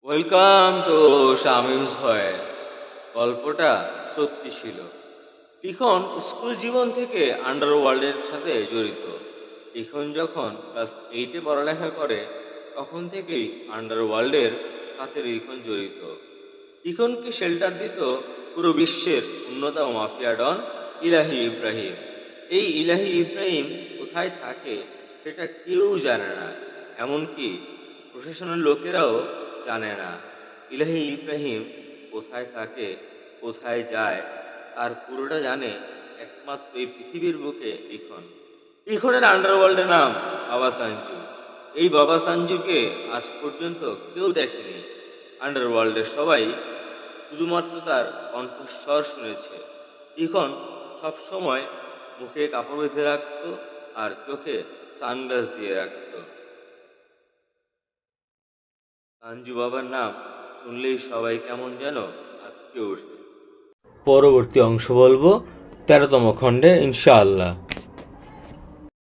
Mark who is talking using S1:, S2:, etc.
S1: Welcome to Shamims voice. গল্পটা সত্যি ছিল। লিখন স্কুল জীবন থেকে আন্ডারওয়ার্ল্ডের সাথে জড়িত। লিখন যখন ক্লাস 8-এ পড়ালেখা করে তখন থেকেই আন্ডারওয়ার্ল্ডের সাথে লিখন জড়িত। লিখনকে শেল্টার দিত পুরো বিশ্বের অন্যতম মাফিয়া ডন ইলাহি ইব্রাহিম। এই ইলাহি ইব্রাহিম কোথায় থাকে সেটা কেউ জানে না, এমনকি প্রশাসনের লোকেরাও জানে না। ইলাহি ইব্রাহিম কোথায় থাকে, কোথায় যায়, তার পুরোটা জানে একমাত্র এই পৃথিবীর বুকে লিখন। লিখনের আন্ডারওয়ার্ল্ডের নাম বাবা সাঞ্জু। এই বাবা সাঞ্জুকে আজ পর্যন্ত কেউ দেখেনি। আন্ডারওয়ার্ল্ডের সবাই শুধুমাত্র তার কণ্ঠস্বর শুনেছে। লিখন সবসময় মুখে কাপড় বেঁধে রাখতো আর চোখে সানগ্লাস দিয়ে রাখতো। সাঞ্জু বাবার নাম শুনলেই সবাই কেমন যেন আটকে ওঠে। পরবর্তী অংশ বলবো 13তম খণ্ডে, ইনশাআল্লাহ।